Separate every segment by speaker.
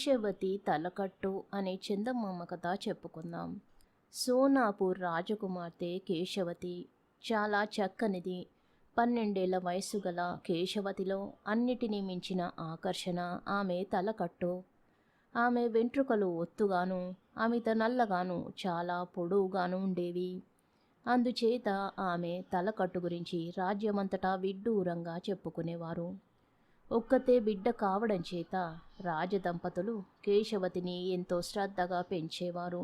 Speaker 1: కేశవతి తలకట్టు అనే చందమామ కథ చెప్పుకుందాం. సోనాపూర్ రాజకుమార్తె కేశవతి చాలా చక్కనిది. 12 ఏళ్ల వయసు గల కేశవతిలో అన్నిటినీ మించిన ఆకర్షణ ఆమె తలకట్టు. ఆమె వెంట్రుకలు ఒత్తుగాను, అమిత నల్లగాను, చాలా పొడవుగాను ఉండేవి. అందుచేత ఆమె తలకట్టు గురించి రాజ్యమంతటా విడ్డూరంగా చెప్పుకునేవారు. ఒక్కతే బిడ్డ కావడం చేత రాజదంపతులు కేశవతిని ఎంతో శ్రద్ధగా పెంచేవారు.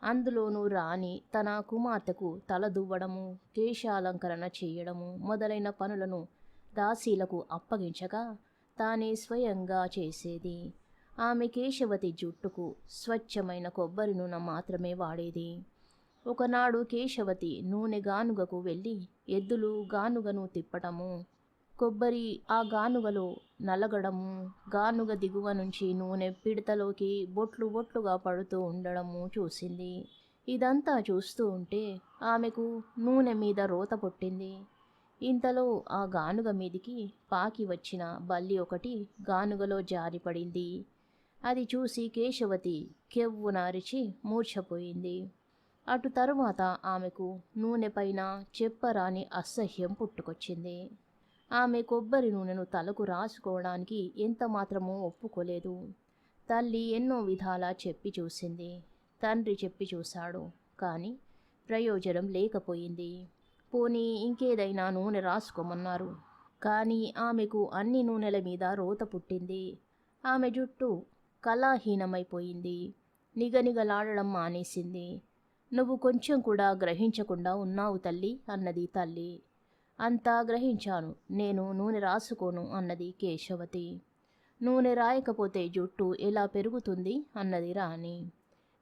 Speaker 1: అందులోనూ రాణి తన కుమార్తెకు తలదువ్వడము, కేశాలంకరణ చేయడము మొదలైన పనులను దాసీలకు అప్పగించగా తానే స్వయంగా చేసేది. ఆమె కేశవతి జుట్టుకు స్వచ్ఛమైన కొబ్బరి నూనె మాత్రమే వాడేది. ఒకనాడు కేశవతి నూనె గానుగకు వెళ్ళి ఎద్దులు గానుగను తిప్పటము, కొబ్బరి ఆ గానుగలో నలగడము, గానుగ దిగువ నుంచి నూనె పిడతలోకి బొట్లు బొట్లుగా పడుతూ ఉండడము చూసింది. ఇదంతా చూస్తూ ఉంటే ఆమెకు నూనె మీద రోత పుట్టింది. ఇంతలో ఆ గానుగ మీదికి పాకి వచ్చిన బల్లి ఒకటి గానుగలో జారిపడింది. అది చూసి కేశవతి కెవ్వున అరిచి మూర్ఛపోయింది. అటు తరువాత ఆమెకు నూనె పైన చెప్పరాని అసహ్యం పుట్టుకొచ్చింది. ఆమె కొబ్బరి నూనెను తలకు రాసుకోవడానికి ఎంతమాత్రమూ ఒప్పుకోలేదు. తల్లి ఎన్నో విధాలా చెప్పి చూసింది. తండ్రి చెప్పి చూశాడు. కానీ ప్రయోజనం లేకపోయింది. పోనీ ఇంకేదైనా నూనె రాసుకోమన్నారు. కానీ ఆమెకు అన్ని నూనెల మీద రోత పుట్టింది. ఆమె జుట్టు కళాహీనమైపోయింది. నిగనిగలాడడం మానేసింది. నువ్వు కొంచెం కూడా గ్రహించకుండా ఉన్నావు తల్లి అన్నది తల్లి. అంతా గ్రహించాను, నేను నూనె రాసుకోను అన్నది కేశవతి. నూనె రాయకపోతే జుట్టు ఎలా పెరుగుతుంది అన్నది రాణి.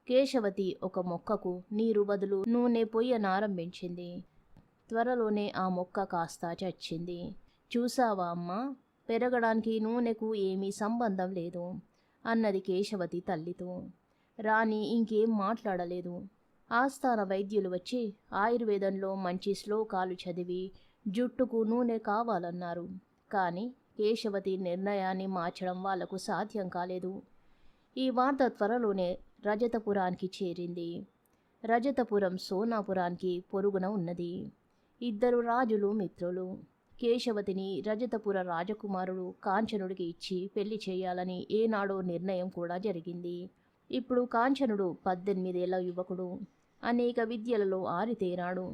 Speaker 1: కేశవతి ఒక మొక్కకు నీరు బదులు నూనె పొయ్యనారంభించింది. త్వరలోనే ఆ మొక్క కాస్త చచ్చింది. చూసావా అమ్మా, పెరగడానికి నూనెకు ఏమీ సంబంధం లేదు అన్నది కేశవతి తల్లితో. రాణి ఇంకేం మాట్లాడలేదు. ఆస్థాన వైద్యులు వచ్చి ఆయుర్వేదంలో మంచి శ్లోకాలు చదివి జుట్టుకు నూనె కావాలన్నారు. కానీ కేశవతి నిర్ణయాన్ని మార్చడం వాళ్లకు సాధ్యం కాలేదు. ఈ వార్త త్వరలోనే రజతపురానికి చేరింది. రజతపురం సోనాపురానికి పొరుగున ఉన్నది. ఇద్దరు రాజులు మిత్రులు. కేశవతిని రజతపుర రాజకుమారుడు కాంచనుడికి ఇచ్చి పెళ్లి చేయాలని ఏనాడో నిర్ణయం కూడా జరిగింది. ఇప్పుడు కాంచనుడు 18 ఏళ్ల యువకుడు. అనేక విద్యలలో ఆరితేరాడు.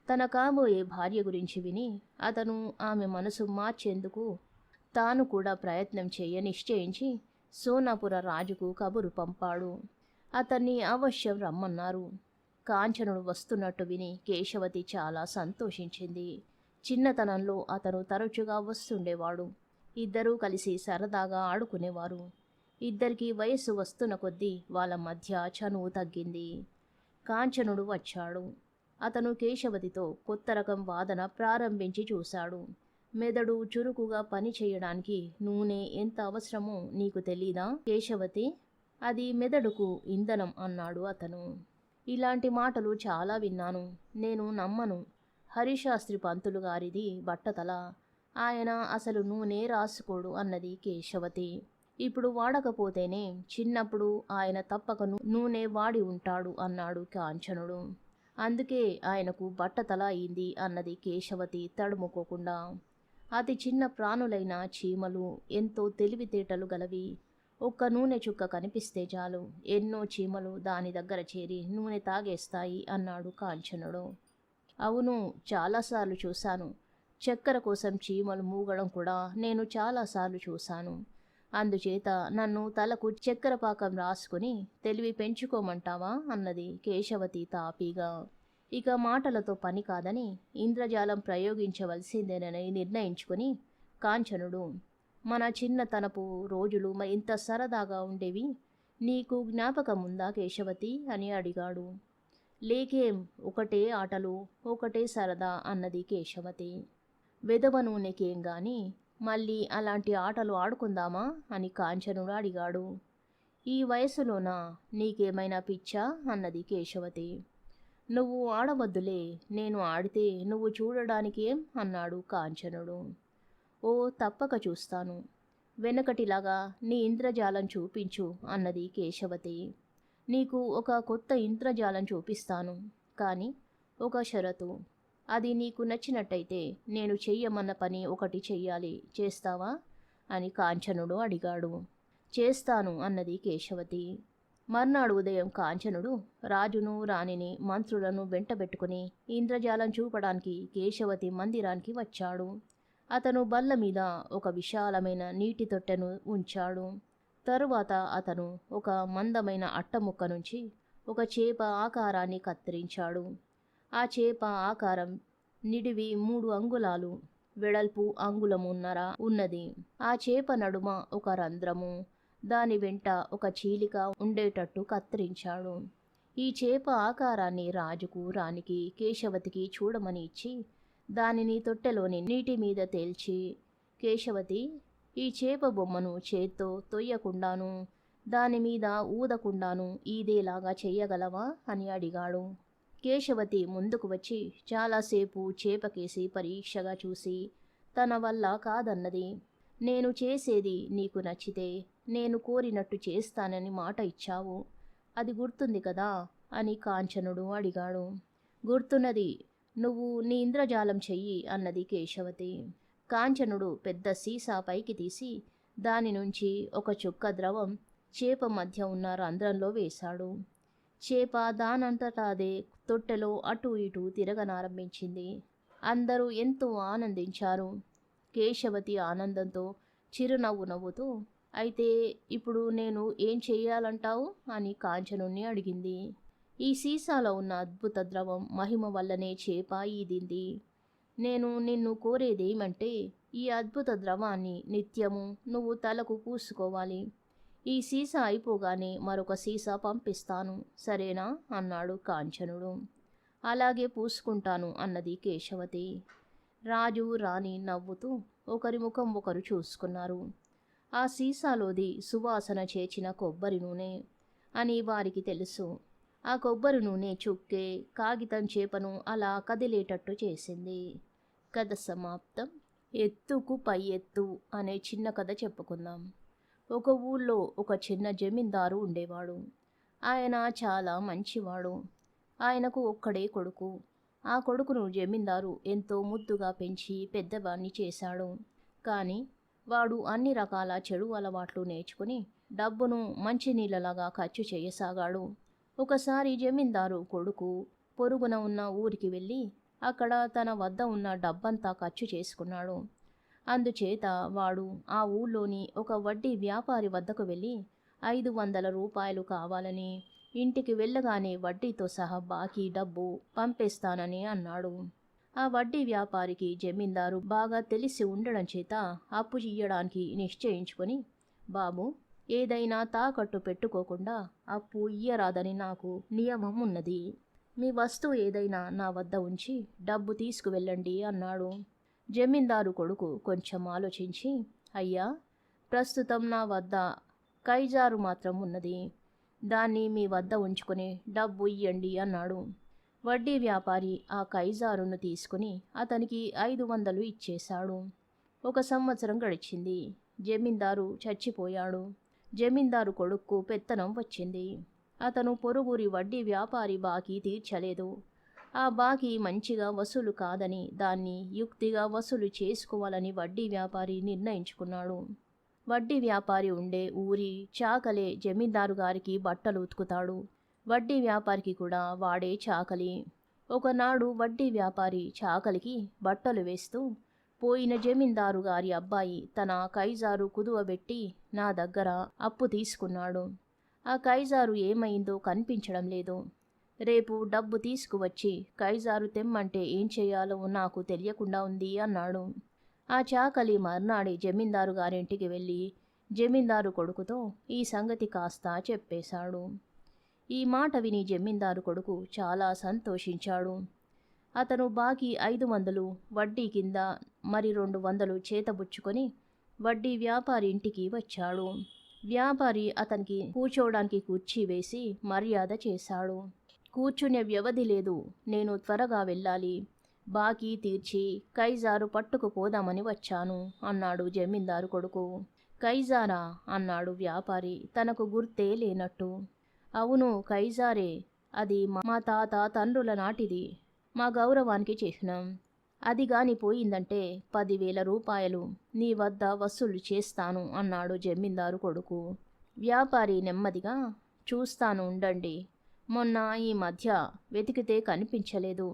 Speaker 1: తన కాబోయే భార్య గురించి విని అతను ఆమె మనసు మార్చేందుకు తాను కూడా ప్రయత్నం చేయ నిశ్చయించి సోనాపుర రాజుకు కబురు పంపాడు. అతన్ని అవశ్యం రమ్మన్నారు. కాంచనుడు వస్తున్నట్టు విని కేశవతి చాలా సంతోషించింది. చిన్నతనంలో అతను తరచుగా వస్తుండేవాడు. ఇద్దరూ కలిసి సరదాగా ఆడుకునేవారు. ఇద్దరికీ వయస్సు వస్తున్న కొద్దీ వాళ్ళ మధ్య చనువు తగ్గింది. కాంచనుడు వచ్చాడు. అతను కేశవతితో కొత్త రకం వాదన ప్రారంభించి చూశాడు. మెదడు చురుకుగా పని చేయడానికి నూనె ఎంత అవసరమో నీకు తెలీదా కేశవతి? అది మెదడుకు ఇంధనం అన్నాడు అతను. ఇలాంటి మాటలు చాలా విన్నాను, నేను నమ్మను. హరిశాస్త్రి పంతులు గారిది బట్టతల. ఆయన అసలు నూనె రాసుకోడు అన్నది కేశవతి. ఇప్పుడు వాడకపోతేనే చిన్నప్పుడు ఆయన తప్పక నూనె వాడి ఉంటాడు అన్నాడు కాంచనుడు. అందుకే ఆయనకు బట్టతల అయింది అన్నది కేశవతి తడుముకోకుండా. అతి చిన్న ప్రాణులైన చీమలు ఎంతో తెలివితేటలు గలవి. ఒక్క నూనె చుక్క కనిపిస్తే చాలు ఎన్నో చీమలు దాని దగ్గర చేరి నూనె తాగేస్తాయి అన్నాడు కాంచనుడు. అవును, చాలాసార్లు చూశాను. చక్కెర కోసం చీమలు మూగడం కూడా నేను చాలాసార్లు చూశాను. అందుచేత నన్ను తలకు చక్కెర పాకం రాసుకుని తెలివి పెంచుకోమంటావా అన్నది కేశవతి తాపీగా. ఇక మాటలతో పని కాదని ఇంద్రజాలం ప్రయోగించవలసిందేనని నిర్ణయించుకుని కాంచనుడు, మన చిన్నతనపు రోజులు ఇంత సరదాగా ఉండేవి, నీకు జ్ఞాపకం ఉందా కేశవతి అని అడిగాడు. లేకేం, ఒకటే ఆటలు, ఒకటే సరదా అన్నది కేశవతి. వెదవ నూనెకేం గాని మళ్ళీ అలాంటి ఆటలు ఆడుకుందామా అని కాంచనుడు అడిగాడు. ఈ వయసులోనా నీకేమైనా పిచ్చా అన్నది కేశవతి. నువ్వు ఆడవద్దులే, నేను ఆడితే నువ్వు చూడడానికేం అన్నాడు కాంచనుడు. ఓ తప్పక చూస్తాను. వెనకటిలాగా నీ ఇంద్రజాలం చూపించు అన్నది కేశవతి. నీకు ఒక కొత్త ఇంద్రజాలం చూపిస్తాను, కానీ ఒక షరతు. అది నీకు నచ్చినట్టయితే నేను చెయ్యమన్న పని ఒకటి చెయ్యాలి, చేస్తావా అని కాంచనుడు అడిగాడు. చేస్తాను అన్నది కేశవతి. మర్నాడు ఉదయం కాంచనుడు రాజును రాణిని మంత్రులను వెంటబెట్టుకుని ఇంద్రజాలం చూపడానికి కేశవతి మందిరానికి వచ్చాడు. అతను బల్ల మీద ఒక విశాలమైన నీటి తొట్టెను ఉంచాడు. తరువాత అతను ఒక మందమైన అట్టముక్క నుంచి ఒక చేప ఆకారాన్ని కత్తిరించాడు. ఆ చేప ఆకారం నిడివి 3 అంగుళాలు, వెడల్పు అంగుళమున్నర ఉన్నది. ఆ చేప నడుమ ఒక రంధ్రము, దాని వెంట ఒక చీలిక ఉండేటట్టు కత్తిరించాడు. ఈ చేప ఆకారాన్ని రాజుకు రాణికి కేశవతికి చూడమని ఇచ్చి దానిని తొట్టెలోని నీటి మీద తేల్చి, కేశవతి, ఈ చేప బొమ్మను చేత్తో తొయ్యకుండాను దానిమీద ఊదకుండాను ఈదేలాగా చెయ్యగలవా అని అడిగాడు. కేశవతి ముందుకు వచ్చి చాలాసేపు చేపకేసి పరీక్షగా చూసి తన వల్ల కాదన్నది. నేను చేసేది నీకు నచ్చితే నేను కోరినట్టు చేస్తానని మాట ఇచ్చావు, అది గుర్తుంది కదా అని కాంచనుడు అడిగాడు. గుర్తున్నది, నువ్వు నీ ఇంద్రజాలం చెయ్యి అన్నది కేశవతి. కాంచనుడు పెద్ద సీసా పైకి తీసి దాని నుంచి ఒక చుక్క ద్రవం చేప మధ్య ఉన్న రంధ్రంలో వేశాడు. చేప దానంతటా అదే తొట్టెలో అటూ ఇటూ తిరగనారంభించింది. అందరూ ఎంతో ఆనందించారు. కేశవతి ఆనందంతో చిరునవ్వు నవ్వుతూ, అయితే ఇప్పుడు నేను ఏం చెయ్యాలంటావు అని కాంచనుణ్ణి అడిగింది. ఈ సీసాలో ఉన్న అద్భుత ద్రవం మహిమ వల్లనే చేప ఈదింది. నేను నిన్ను కోరేదేమంటే ఈ అద్భుత ద్రవాన్ని నిత్యము నువ్వు తలకు పూసుకోవాలి. ఈ సీసా అయిపోగానే మరొక సీసా పంపిస్తాను, సరేనా అన్నాడు కాంచనుడు. అలాగే పూసుకుంటాను అన్నది కేశవతి. రాజు రాణి నవ్వుతూ ఒకరి ముఖం ఒకరు చూసుకున్నారు. ఆ సీసాలోది సువాసన చేర్చిన కొబ్బరి నూనె అని వారికి తెలుసు. ఆ కొబ్బరి నూనె చుక్కే కాగితం చేపను అలా కదిలేటట్టు చేసింది. కథ సమాప్తం. ఎత్తుకు పై ఎత్తు అనే చిన్న కథ చెప్పుకుందాం. ఒక ఊళ్ళో ఒక చిన్న జమీందారు ఉండేవాడు. ఆయన చాలా మంచివాడు. ఆయనకు ఒక్కడే కొడుకు. ఆ కొడుకును జమీందారు ఎంతో ముద్దుగా పెంచి పెద్దవాణ్ణి చేశాడు. కానీ వాడు అన్ని రకాల చెడు అలవాట్లు నేర్చుకుని డబ్బును మంచినీళ్ళలాగా ఖర్చు చేయసాగాడు. ఒకసారి జమీందారు కొడుకు పొరుగున ఉన్న ఊరికి వెళ్ళి అక్కడ తన వద్ద ఉన్న డబ్బంతా ఖర్చు చేసుకున్నాడు. అందుచేత వాడు ఆ ఊళ్ళోని ఒక వడ్డీ వ్యాపారి వద్దకు వెళ్ళి 500 రూపాయలు కావాలని, ఇంటికి వెళ్ళగానే వడ్డీతో సహా బాకీ డబ్బు పంపేస్తానని అన్నాడు. ఆ వడ్డీ వ్యాపారికి జమీందారు బాగా తెలిసి ఉండడం చేత అప్పు ఇయ్యడానికి నిశ్చయించుకొని, బాబు, ఏదైనా తాకట్టు పెట్టుకోకుండా అప్పు ఇయ్యరాదని నాకు నియమం ఉన్నది. మీ వస్తువు ఏదైనా నా వద్ద ఉంచి డబ్బు తీసుకువెళ్ళండి అన్నాడు. జమీందారు కొడుకు కొంచెం ఆలోచించి, అయ్యా, ప్రస్తుతం నా వద్ద కైజారు మాత్రం ఉన్నది, దాన్ని మీ వద్ద ఉంచుకొని డబ్బు ఇయ్యండి అన్నాడు. వడ్డీ వ్యాపారి ఆ కైజారును తీసుకుని అతనికి 500 ఇచ్చేశాడు. 1 సంవత్సరం గడిచింది. జమీందారు చచ్చిపోయాడు. జమీందారు కొడుక్కు పెత్తనం వచ్చింది. అతను పొరుగురి వడ్డీ వ్యాపారి బాకీ తీర్చలేదు. ఆ బాకీ మంచిగా వసూలు కాదని దాన్ని యుక్తిగా వసూలు చేసుకోవాలని వడ్డీ వ్యాపారి నిర్ణయించుకున్నాడు. వడ్డీ వ్యాపారి ఉండే ఊరి చాకలే జమీందారు గారికి బట్టలు ఉతుకుతాడు. వడ్డీ వ్యాపారికి కూడా వాడే చాకలి. ఒకనాడు వడ్డీ వ్యాపారి చాకలికి బట్టలు వేస్తూ, పోయిన జమీందారు గారి అబ్బాయి తన కైజారు కుదువబెట్టి నా దగ్గర అప్పు తీసుకున్నాడు. ఆ కైజారు ఏమైందో కనిపించడం లేదు. రేపు డబ్బు తీసుకువచ్చి కైజారు తెమ్మంటే ఏం చేయాలో నాకు తెలియకుండా ఉంది అన్నాడు. ఆ చాకలి మర్నాడే జమీందారు గారింటికి వెళ్ళి జమీందారు కొడుకుతో ఈ సంగతి కాస్త చెప్పేశాడు. ఈ మాట విని జమీందారు కొడుకు చాలా సంతోషించాడు. అతను బాకీ 500 వడ్డీ కింద మరి 200 చేతబుచ్చుకొని వడ్డీ వ్యాపారి ఇంటికి వచ్చాడు. వ్యాపారి అతనికి కూర్చోవడానికి కుర్చీ వేసి మర్యాద చేశాడు. కూర్చునే వ్యవధి లేదు, నేను త్వరగా వెళ్ళాలి, బాకీ తీర్చి కైజారు పట్టుకుపోదామని వచ్చాను అన్నాడు జమీందారు కొడుకు. కైజారా అన్నాడు వ్యాపారి తనకు గుర్తే లేనట్టు. అవును, కైజారే. అది మా తాత తండ్రుల నాటిది. మా గౌరవానికి చిహ్నం. అది గాని పోయిందంటే 10,000 రూపాయలు నీ వద్ద వసూలు చేస్తాను అన్నాడు జమీందారు కొడుకు. వ్యాపారి నెమ్మదిగా, చూస్తాను ఉండండి. మొన్న ఈ మధ్య వెతికితే కనిపించలేదు.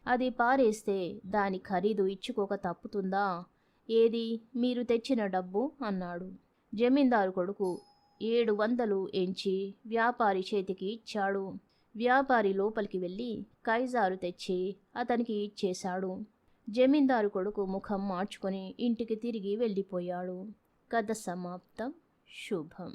Speaker 1: అది పారేస్తే దాని ఖరీదు ఇచ్చుకోక తప్పుతుందా? ఏది మీరు తెచ్చిన డబ్బు అన్నాడు. జమీందారు కొడుకు 700 ఎంచి వ్యాపారి చేతికి ఇచ్చాడు. వ్యాపారి లోపలికి వెళ్ళి కైజారు తెచ్చి అతనికి ఇచ్చేశాడు. జమీందారు కొడుకు ముఖం మార్చుకొని ఇంటికి తిరిగి వెళ్ళిపోయాడు. కథ సమాప్తం. శుభం.